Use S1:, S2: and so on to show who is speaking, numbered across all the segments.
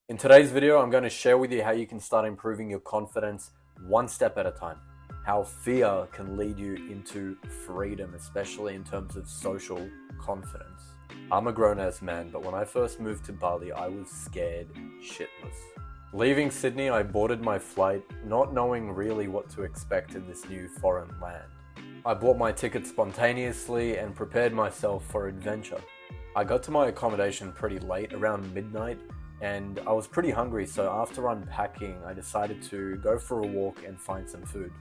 S1: In today's video, I'm going to share with you how you can start improving your confidence one step at a time. How fear can lead you into freedom, especially in terms of social confidence. I'm a grown-ass man, but when I first moved to Bali, I was scared shitless. Leaving Sydney, I boarded my flight, not knowing really what to expect in this new foreign land. I bought my ticket spontaneously and prepared myself for adventure. I got to my accommodation pretty late, around midnight, and I was pretty hungry, so after unpacking, I decided to go for a walk and find some food.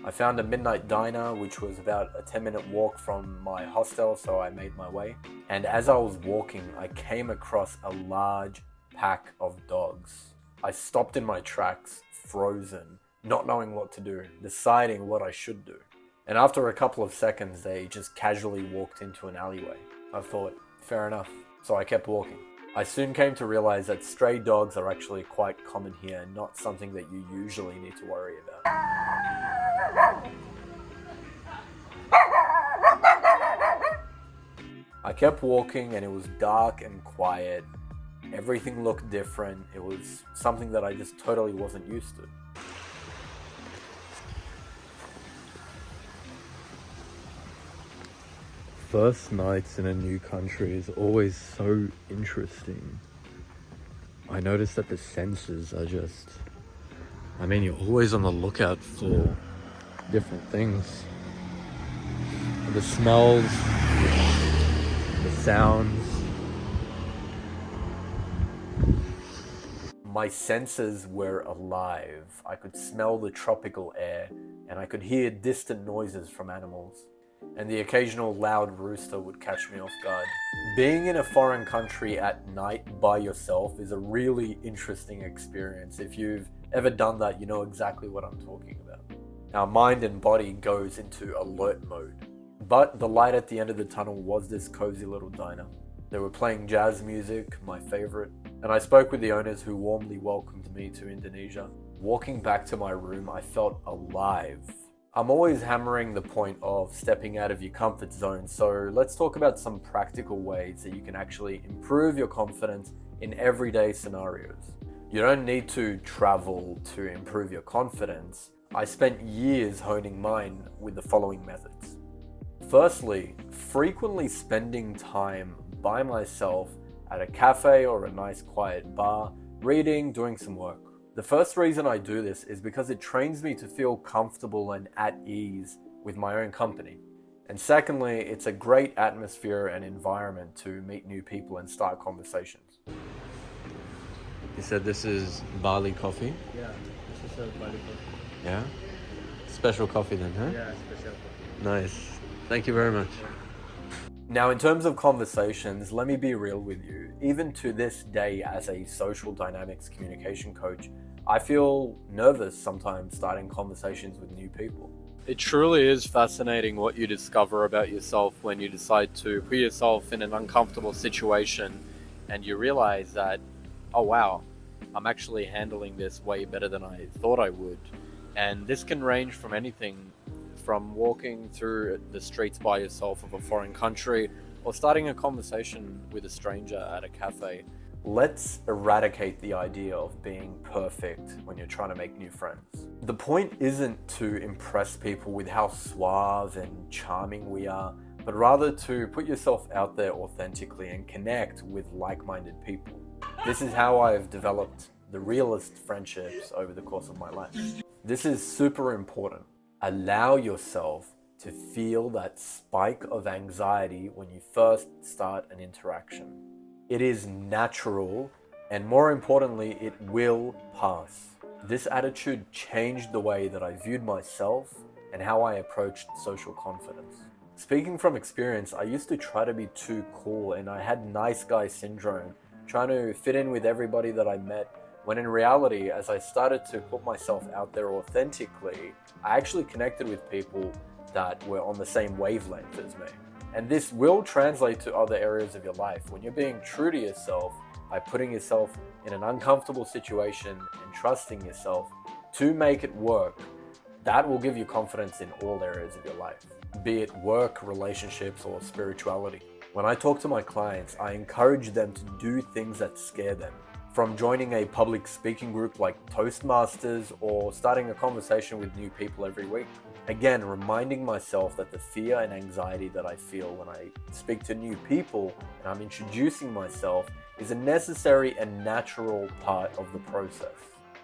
S1: I found a midnight diner, which was about a 10-minute walk from my hostel, so I made my way. And as I was walking, I came across a large pack of dogs. I stopped in my tracks, frozen, not knowing what to do, deciding what I should do. And after a couple of seconds, they just casually walked into an alleyway. I thought, fair enough, so I kept walking. I soon came to realize that stray dogs are actually quite common here and not something that you usually need to worry about. I kept walking and it was dark and quiet. Everything looked different. It was something that I just totally wasn't used to. First nights in a new country is always so interesting. I noticed that the senses are you're always on the lookout for different things. The smells, the sounds. My senses were alive. I could smell the tropical air and I could hear distant noises from animals. And the occasional loud rooster would catch me off guard. Being in a foreign country at night by yourself is a really interesting experience. If you've ever done that, you know exactly what I'm talking about. Our mind and body goes into alert mode. But the light at the end of the tunnel was this cozy little diner. They were playing jazz music, my favorite, and I spoke with the owners who warmly welcomed me to Indonesia. Walking back to my room, I felt alive. I'm always hammering the point of stepping out of your comfort zone, so let's talk about some practical ways that you can actually improve your confidence in everyday scenarios. You don't need to travel to improve your confidence. I spent years honing mine with the following methods. Firstly, frequently spending time by myself at a cafe or a nice quiet bar, reading, doing some work. The first reason I do this is because it trains me to feel comfortable and at ease with my own company. And secondly, it's a great atmosphere and environment to meet new people and start conversations. You said this is Bali coffee?
S2: Yeah, this is a Bali coffee.
S1: Yeah? Special coffee then, huh?
S2: Yeah, special coffee.
S1: Nice. Thank you very much. Now, in terms of conversations, let me be real with you. Even to this day, as a social dynamics communication coach, I feel nervous sometimes starting conversations with new people. It truly is fascinating what you discover about yourself when you decide to put yourself in an uncomfortable situation and you realize that, oh wow, I'm actually handling this way better than I thought I would. And this can range from anything from walking through the streets by yourself of a foreign country or starting a conversation with a stranger at a cafe. Let's eradicate the idea of being perfect when you're trying to make new friends. The point isn't to impress people with how suave and charming we are, but rather to put yourself out there authentically and connect with like-minded people. This is how I've developed the realest friendships over the course of my life. This is super important. Allow yourself to feel that spike of anxiety when you first start an interaction. It is natural, and more importantly, it will pass. This attitude changed the way that I viewed myself and how I approached social confidence. Speaking from experience, I used to try to be too cool and I had nice guy syndrome, trying to fit in with everybody that I met, when in reality, as I started to put myself out there authentically, I actually connected with people that were on the same wavelength as me. And this will translate to other areas of your life. When you're being true to yourself by putting yourself in an uncomfortable situation and trusting yourself to make it work, that will give you confidence in all areas of your life, be it work, relationships, or spirituality. When I talk to my clients, I encourage them to do things that scare them. From joining a public speaking group like Toastmasters or starting a conversation with new people every week. Again, reminding myself that the fear and anxiety that I feel when I speak to new people and I'm introducing myself is a necessary and natural part of the process.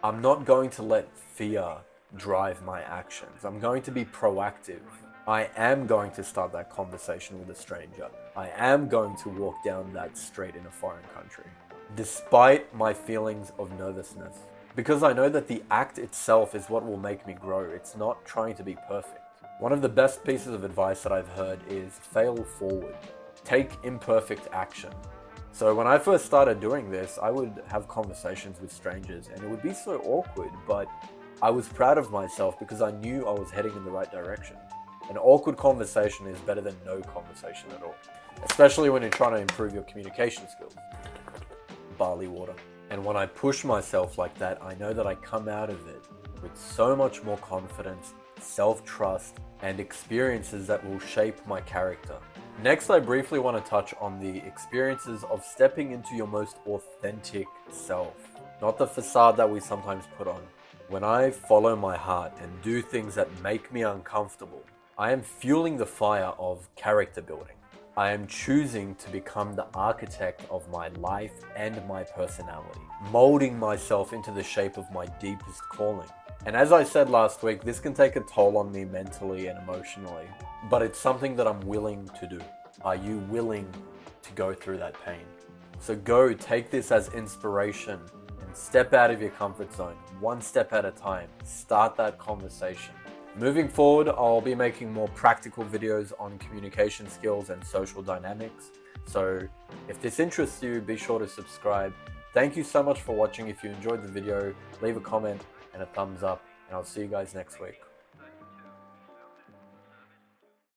S1: I'm not going to let fear drive my actions. I'm going to be proactive. I am going to start that conversation with a stranger. I am going to walk down that street in a foreign country, despite my feelings of nervousness. Because I know that the act itself is what will make me grow. It's not trying to be perfect. One of the best pieces of advice that I've heard is fail forward. Take imperfect action. So when I first started doing this, I would have conversations with strangers and it would be so awkward, but I was proud of myself because I knew I was heading in the right direction. An awkward conversation is better than no conversation at all, especially when you're trying to improve your communication skills. Bali water. And when I push myself like that, I know that I come out of it with so much more confidence, self-trust, and experiences that will shape my character. Next, I briefly want to touch on the experiences of stepping into your most authentic self, not the facade that we sometimes put on. When I follow my heart and do things that make me uncomfortable, I am fueling the fire of character building. I am choosing to become the architect of my life and my personality, molding myself into the shape of my deepest calling. And as I said last week, this can take a toll on me mentally and emotionally, but it's something that I'm willing to do. Are you willing to go through that pain? So go take this as inspiration and step out of your comfort zone, one step at a time. Start that conversation. Moving forward, I'll be making more practical videos on communication skills and social dynamics. So if this interests you, be sure to subscribe. Thank you so much for watching. If you enjoyed the video, leave a comment and a thumbs up, and I'll see you guys next week.